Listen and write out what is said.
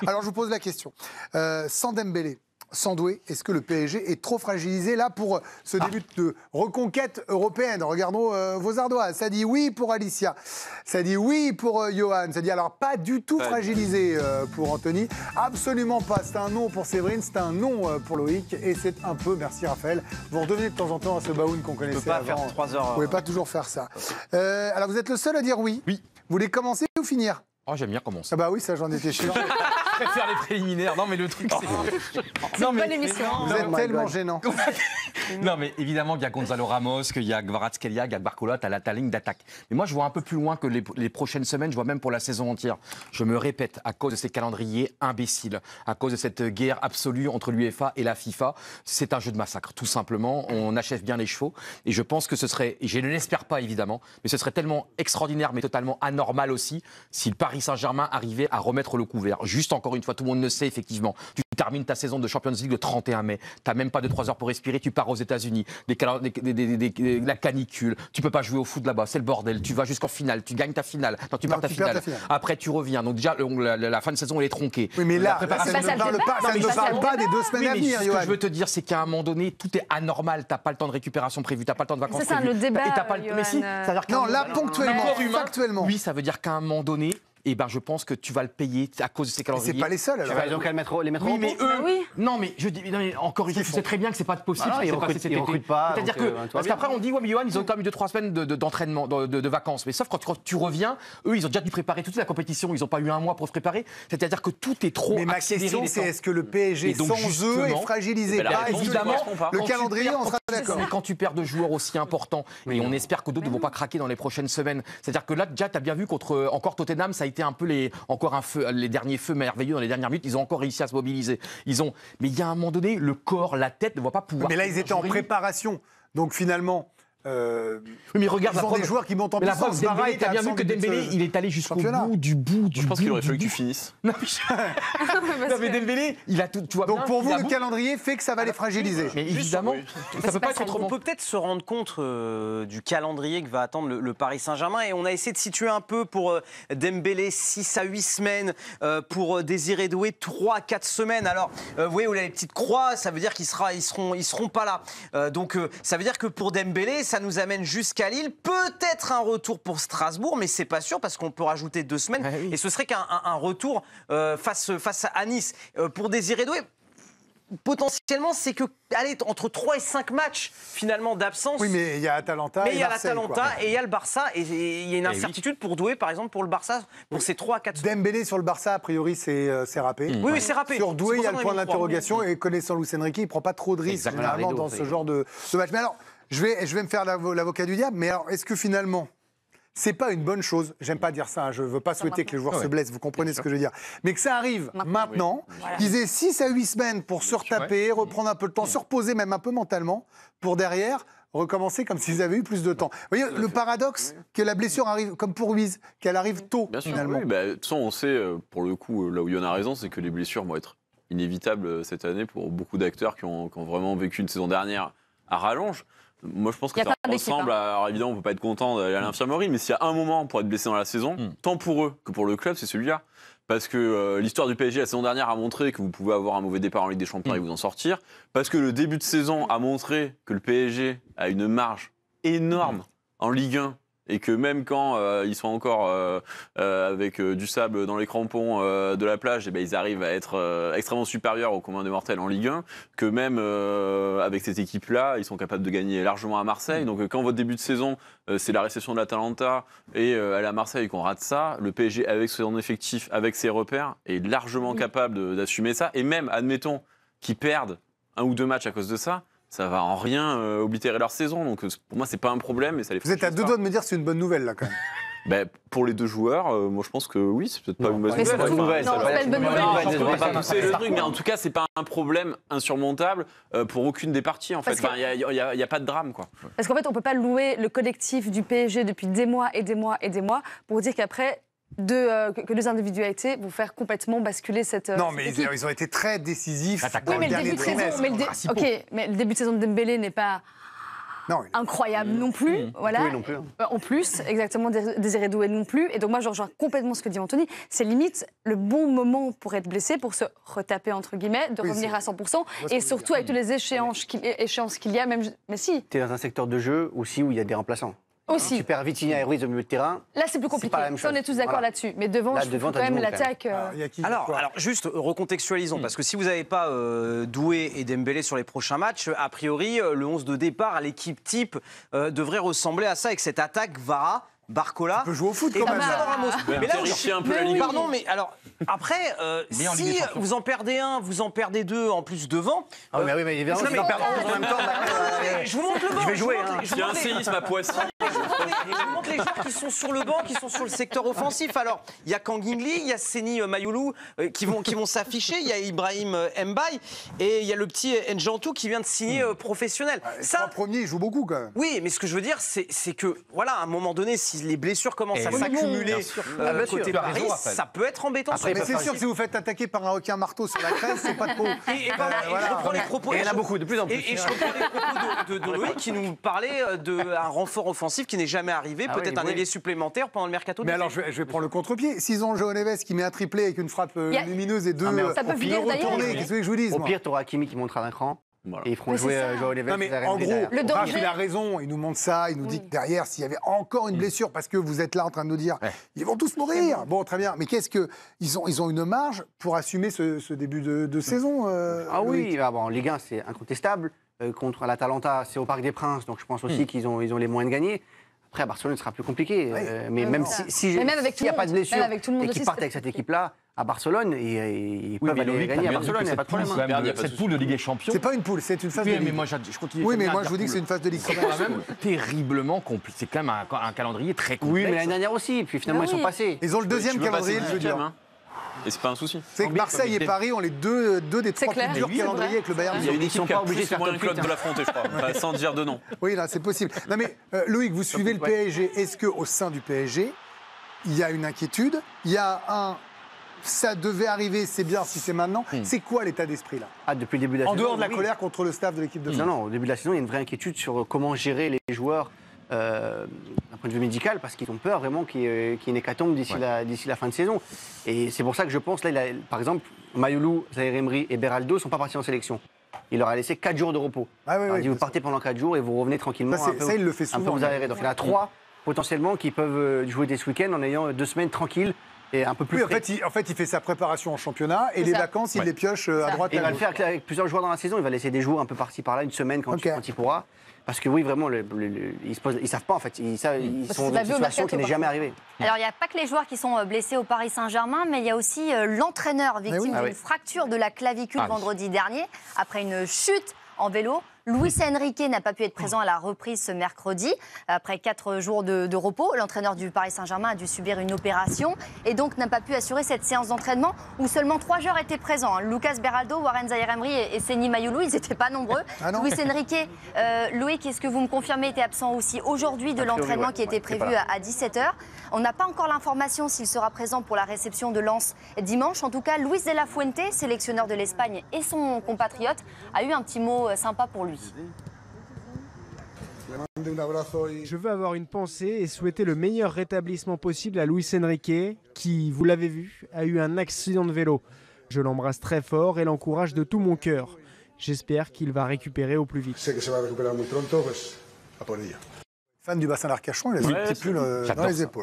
Alors je vous pose la question. Sans Dembélé, sans Doué, est-ce que le PSG est trop fragilisé là pour ce début de reconquête européenne? Regardons vos ardoises. Ça dit oui pour Alicia. Ça dit oui pour Johan. Ça dit alors pas du tout fragilisé pour Anthony. Absolument pas. C'est un non pour Séverine, c'est un non pour Loïc. Et c'est un peu, merci Raphaël, vous redevenez de temps en temps à ce baoun qu'on connaissait avant. On peut pas faire 3 heures. Vous pouvez pas toujours faire ça. Alors vous êtes le seul à dire oui. Oui. Vous voulez commencer ou finir? Oh, j'aime bien commencer. Ah bah oui, ça j'en étais sûr. Je préfère les préliminaires. Non, mais le truc, c'est... Non, mais émission. Vous êtes tellement gênant. Non, mais évidemment, il y a Gonzalo Ramos, qu'il y a Kvaratskhelia, il y a Barcola, tu as ta ligne d'attaque. Mais moi, je vois un peu plus loin que les prochaines semaines, je vois même pour la saison entière. Je me répète, à cause de ces calendriers imbéciles, à cause de cette guerre absolue entre l'UEFA et la FIFA, c'est un jeu de massacre, tout simplement. On achève bien les chevaux. Et je pense que ce serait, et je ne l'espère pas évidemment, mais ce serait tellement extraordinaire, mais totalement anormal aussi, si le Paris Saint-Germain arrivait à remettre le couvert. Juste encore une fois, tout le monde le sait effectivement. Tu termines ta saison de Champions League le 31 mai. Tu n'as même pas de 3 heures pour respirer. Tu pars aux États-Unis. La canicule. Tu peux pas jouer au foot là-bas. C'est le bordel. Tu vas jusqu'en finale. Tu gagnes ta finale. Non, tu perds ta finale. Après, tu reviens. Donc déjà, la fin de saison, elle est tronquée. Oui, mais là, ça ne parle pas des 2 semaines à venir, Ce que je veux te dire, c'est qu'à un moment donné, tout est anormal. Tu n'as pas le temps de récupération prévu. Tu n'as pas le temps de vacances prévues. C'est ça, le débat. Mais si, ça veut dire non, là, ponctuellement, factuellement. Oui, ça veut dire qu'à un moment donné, eh ben, je pense que tu vas le payer à cause de ces calendriers. C'est pas les seuls, alors. Tu vas donc les mettre oui, mais eux, non, mais je dis, non, mais encore une fois, je sais très bien que c'est pas possible. Ah, ils recrutent pas. C'est-à-dire que, parce qu'après, on dit, ouais, mais Johan, ils ont quand même eu 2-3 semaines d'entraînement, de vacances. Mais sauf quand tu reviens, eux, ils ont déjà dû préparer toute la compétition. Ils n'ont pas eu un mois pour se préparer. C'est-à-dire que tout est trop accéléré. Mais ma question, c'est est-ce que le PSG, sans eux, est fragilisé? Évidemment, le calendrier, on sera d'accord. Mais quand tu perds de joueurs aussi importants, et on espère que d'autres ne vont pas craquer dans les prochaines semaines. C'est-à-dire que là, déjà, tu as bien vu contre encore Tottenham, ça a été un peu encore un feu, les derniers feux merveilleux dans les dernières minutes, ils ont encore réussi à se mobiliser. Mais il y a un moment donné, le corps, la tête ne va pas pouvoir. Mais là, ils étaient en préparation. Donc finalement. Oui, mais regarde, ils ont des joueurs qui montent en puissance. Tu as bien vu que Dembélé, il est allé jusqu'au bout du bout. Je pense qu'il aurait fallu que tu finisses. Non, mais Dembélé, il a tout. Tu vois donc pour vous, le calendrier fait que ça va les fragiliser. Mais évidemment, ça peut pas être autrement. On peut peut-être se rendre compte du calendrier que va attendre le Paris Saint-Germain. Et on a essayé de situer un peu pour Dembélé 6 à 8 semaines, pour Désiré Doué 3 à 4 semaines. Alors, vous voyez où il y a les petites croix, ça veut dire qu'ils seront pas là. Donc, ça veut dire que pour Dembélé, ça nous amène jusqu'à Lille. Peut-être un retour pour Strasbourg, mais c'est pas sûr parce qu'on peut rajouter 2 semaines. Ah, oui. Et ce serait qu'un retour face à Nice. Pour Désiré Doué, potentiellement, c'est que entre 3 et 5 matchs finalement d'absence. Oui, mais il y a Atalanta. Mais il y a l'Atalanta et il y a le Barça. Et il y a une incertitude pour Doué, par exemple, pour le Barça, pour ces 3 à 4 semaines. Dembélé sur le Barça, a priori, c'est râpé. Oui, c'est râpé. Sur Doué, il y a le point d'interrogation. Et connaissant Luis Enrique, il ne prend pas trop de risques généralement dans ce genre de match. Mais alors, je vais me faire l'avocat du diable. Mais alors, est-ce que finalement, c'est pas une bonne chose? J'aime pas dire ça. Je veux pas souhaiter que les joueurs se blessent. Vous comprenez ce que je veux dire? Mais que ça arrive maintenant. Qu'ils aient 6 à 8 semaines pour se retaper, reprendre un peu de temps, se reposer même un peu mentalement, pour derrière recommencer comme s'ils avaient eu plus de temps. Vous voyez le paradoxe que la blessure arrive, comme pour Ruiz, qu'elle arrive tôt finalement. Oui, de toute façon, on sait, pour le coup, là où Yann a raison, c'est que les blessures vont être inévitables cette année pour beaucoup d'acteurs qui ont vraiment vécu une saison dernière à rallonge. Moi, je pense que ça ressemble à... Alors, évidemment, on ne peut pas être content d'aller à l'infirmerie, mais s'il y a un moment pour être blessé dans la saison, tant pour eux que pour le club, c'est celui-là. Parce que l'histoire du PSG la saison dernière a montré que vous pouvez avoir un mauvais départ en Ligue des Champions et vous en sortir. Parce que le début de saison a montré que le PSG a une marge énorme en Ligue 1. Et que même quand ils sont encore avec du sable dans les crampons de la plage, ils arrivent à être extrêmement supérieurs au commun des mortels en Ligue 1, que même avec cette équipe-là, ils sont capables de gagner largement à Marseille. Donc quand votre début de saison, c'est la réception de l'Atalanta et aller à Marseille et qu'on rate ça, le PSG, avec son effectif, avec ses repères, est largement capable d'assumer ça. Et même, admettons, qu'ils perdent 1 ou 2 matchs à cause de ça, ça va en rien oblitérer leur saison. Donc pour moi, c'est pas un problème. Et ça les Vous êtes à 2 doigts de me dire que c'est une bonne nouvelle, là, quand même. Pour les 2 joueurs, moi je pense que oui, c'est peut-être pas une bonne nouvelle. Non, c'est pas une bonne nouvelle. On va pas pousser le truc, mais en tout cas, c'est pas un problème insurmontable pour aucune des parties. En fait, il y a pas de drame, quoi. Parce qu'en fait, on peut pas louer le collectif du PSG depuis des mois et des mois et des mois pour dire qu'après. Que 2 individualités vont faire complètement basculer cette. Non, mais ils ont été très décisifs dans oui, mais le dernier trimestre. mais le début de saison de Dembélé n'est pas. incroyable non plus. Voilà. Oui, non plus. En plus, exactement, Désiré Doué non plus. Et donc moi, je rejoins complètement ce que dit Anthony. C'est limite le bon moment pour être blessé, pour se retaper, entre guillemets, de revenir à 100%. Et surtout avec toutes les échéances qu'il y a, même... Mais si. Tu es dans un secteur de jeu aussi où il y a des remplaçants. Aussi. Tu perds Vitinha et Ruiz au milieu de terrain. Là, c'est plus compliqué. Ça, on est tous d'accord là-dessus. Mais devant, je trouve quand même l'attaque. Alors, juste recontextualisons, parce que si vous n'avez pas Doué et Dembélé sur les prochains matchs, a priori, le 11 de départ, l'équipe type devrait ressembler à ça, avec cette attaque Vara. Barcola. Tu peux jouer au foot quand même. Ramos. Mais là, un peu la ligne. Pardon, mais alors, après, si vous en perdez un, vous en perdez deux en plus devant. Ah oui, mais évidemment, si vous en perdez 11 en même temps. Je vous montre le banc. Je vais jouer. Il y a un séisme à Poissy. Je montre les gens qui sont sur le banc, qui sont sur le secteur offensif. Alors, il y a Kangingli, il y a Seny Mayoulou qui vont s'afficher, il y a Ibrahim Mbaye et il y a le petit Njantou qui vient de signer professionnel. Ça, les 3 premiers, ils jouent beaucoup quand même. Oui, mais ce que je veux dire, c'est que, voilà, à un moment donné, si les blessures commencent à s'accumuler côté Paris, ça peut être embêtant. Mais c'est sûr que si vous faites attaquer par un requin marteau sur la crève, c'est pas de peau. Je reprends les propos. Et il y en a beaucoup, de plus en plus. Et je reprends les propos de Loïc qui nous parlait d'un renfort offensif qui n'est jamais arrivé, peut-être un ailier supplémentaire pendant le mercato. Mais alors, je vais prendre le contre-pied. S'ils ont João Neves qui met un triplé avec une frappe lumineuse et 2 retournés, qu'est-ce que je vous dis? Au pire, tu auras Hakimi qui montera à l'écran. Voilà. Et ils feront jouer João Neves. Non, mais en gros, Raph, il a raison. Il nous montre ça. Il nous dit que derrière, s'il y avait encore une blessure, parce que vous êtes là en train de nous dire, ils vont tous mourir. Bon, très bien. Mais qu'est-ce que ils ont une marge pour assumer ce début de saison oui, en Ligue 1, c'est incontestable. Contre l'Atalanta, c'est au Parc des Princes, donc je pense aussi qu'ils ont les moyens de gagner. Après, à Barcelone, ce sera plus compliqué. Mais même s'il n'y a pas de blessure et qu'ils partent avec cette équipe-là, à Barcelone, ils peuvent aller gagner à Barcelone, il n'y a pas de problème. Cette poule de Ligue des Champions. C'est pas une poule, c'est une phase de Ligue. Mais moi, je continue. Oui, mais moi, je vous dis que c'est une phase de Ligue. C'est quand même terriblement compliqué. C'est quand même un calendrier très complexe. Oui, mais l'année dernière aussi. Puis finalement, ils sont passés. Ils ont le deuxième calendrier, je veux dire. Et c'est pas un souci. C'est que Marseille et Paris ont les deux des 3 plus durs calendriers avec le Bayern. Ils sont pas obligés de faire moyen Claude de l'affronter, je crois, sans dire de nom. Oui, là, c'est possible. Non, mais Loïc, vous suivez le PSG. Est-ce qu'au sein du PSG, il y a une inquiétude? Il y a ça devait arriver, c'est bien si c'est maintenant. C'est quoi l'état d'esprit là? Depuis le début de la saison. En dehors de la colère contre le staff de l'équipe de France. Non, au début de la saison, il y a une vraie inquiétude sur comment gérer les joueurs d'un point de vue médical, parce qu'ils ont peur vraiment qu'il y ait une hécatombe d'ici la fin de saison. Et c'est pour ça que je pense, là, par exemple, Mayoulou, Zaïre Emery et Beraldo ne sont pas partis en sélection. Il leur a laissé 4 jours de repos. Il dit, vous partez pendant 4 jours et vous revenez tranquillement. Ça, il le fait souvent. Vous aérez. Donc il y en a 3 potentiellement qui peuvent jouer dès ce week-end en ayant 2 semaines tranquilles. Et un peu plus en fait, il fait sa préparation en championnat et les vacances, il les pioche à droite et à gauche. Il va le faire avec plusieurs joueurs dans la saison. Il va laisser des jours un peu par-ci par-là, une semaine quand il pourra. Parce que oui, vraiment, ils savent pas en fait. Ils sont dans une situation qui n'est jamais arrivée. Alors, il n'y a pas que les joueurs qui sont blessés au Paris Saint-Germain, mais il y a aussi l'entraîneur victime d'une fracture de la clavicule vendredi dernier, après une chute en vélo. Luis Enrique n'a pas pu être présent à la reprise ce mercredi. Après 4 jours de repos, l'entraîneur du Paris Saint-Germain a dû subir une opération et donc n'a pas pu assurer cette séance d'entraînement où seulement 3 joueurs étaient présents. Lucas Beraldo, Warren Zaïre-Emery et Seny Mayoulou, ils n'étaient pas nombreux. Luis Enrique, Loïc, est-ce que vous me confirmez, était absent aussi aujourd'hui de l'entraînement qui était prévu à 17h. On n'a pas encore l'information s'il sera présent pour la réception de Lens dimanche. En tout cas, Luis de la Fuente, sélectionneur de l'Espagne et son compatriote, a eu un petit mot sympa pour lui. Je veux avoir une pensée et souhaiter le meilleur rétablissement possible à Luis Enrique, qui, vous l'avez vu, a eu un accident de vélo. Je l'embrasse très fort et l'encourage de tout mon cœur. J'espère qu'il va récupérer au plus vite. Fan du bassin d'Arcachon, il a ce petit pull dans les épaules.